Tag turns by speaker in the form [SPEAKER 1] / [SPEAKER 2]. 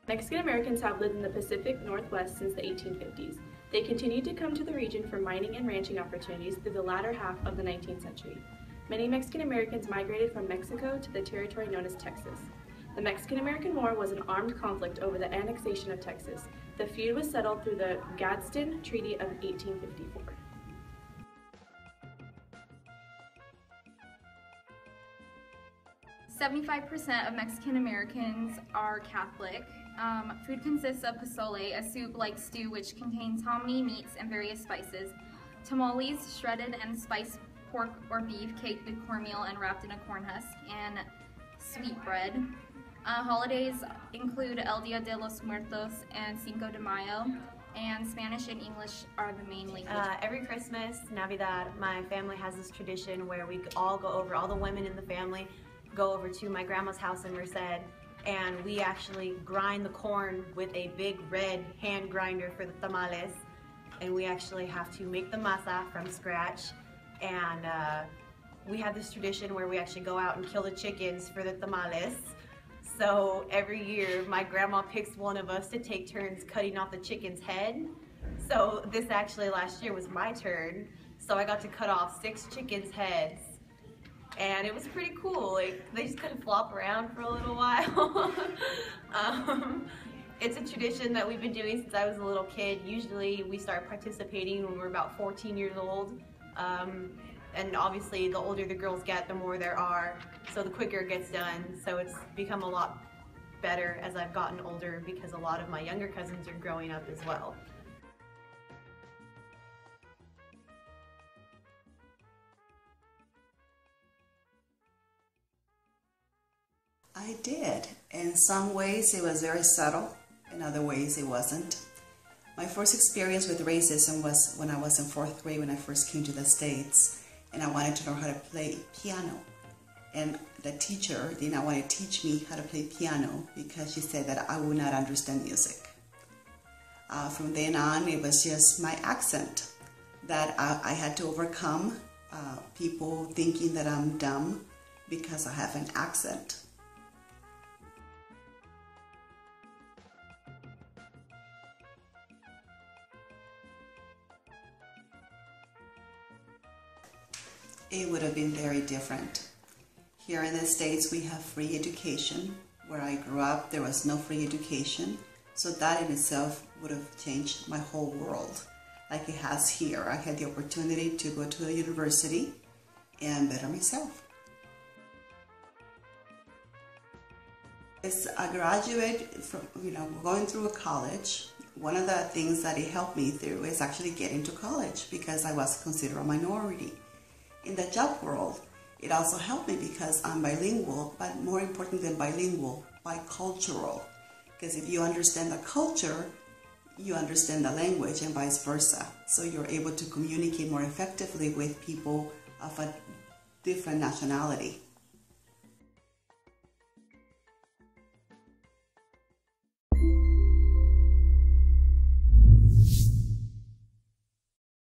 [SPEAKER 1] Mexican Americans have lived in the Pacific Northwest since the 1850s. They continued to come to the region for mining and ranching opportunities through the latter half of the 19th century. Many Mexican Americans migrated from Mexico to the territory known as Texas. The Mexican-American War was an armed conflict over the annexation of Texas. The feud was settled through the Gadsden Treaty of 1854.
[SPEAKER 2] 75% of Mexican Americans are Catholic. Food consists of pozole, a soup-like stew which contains hominy, meats, and various spices. Tamales, shredded and spiced pork or beef, caked with cornmeal and wrapped in a corn husk, and sweetbread. Holidays include El Dia de los Muertos and Cinco de Mayo, and Spanish and English are the main languages.
[SPEAKER 3] Every Christmas, Navidad, my family has this tradition where we all go over, all the women in the family go over to my grandma's house in Merced, and we actually grind the corn with a big red hand grinder for the tamales, and we actually have to make the masa from scratch, and we have this tradition where we actually go out and kill the chickens for the tamales. So every year my grandma picks one of us to take turns cutting off the chicken's head. So this actually last year was my turn, so I got to cut off 6 chickens' heads. And it was pretty cool. Like, they just kind of flop around for a little while. It's a tradition that we've been doing since I was a little kid. Usually we start participating when we're about 14 years old. And obviously the older the girls get, the more there are, so the quicker it gets done. So it's become a lot better as I've gotten older because a lot of my younger cousins are growing up as well.
[SPEAKER 4] I did. In some ways it was very subtle, in other ways it wasn't. My first experience with racism was when I was in 4th grade when I first came to the States, and I wanted to learn how to play piano. And the teacher did not want to teach me how to play piano because she said that I would not understand music. From then on, it was just my accent that I had to overcome, people thinking that I'm dumb because I have an accent. It would have been very different. Here in the States, we have free education. Where I grew up, there was no free education. So that in itself would have changed my whole world, like it has here. I had the opportunity to go to a university and better myself. As a graduate from, going through a college, one of the things that it helped me through is actually getting to college because I was considered a minority. In the job world, it also helped me because I'm bilingual, but more important than bilingual, bicultural. Because if you understand the culture, you understand the language and vice versa. So you're able to communicate more effectively with people of a different nationality.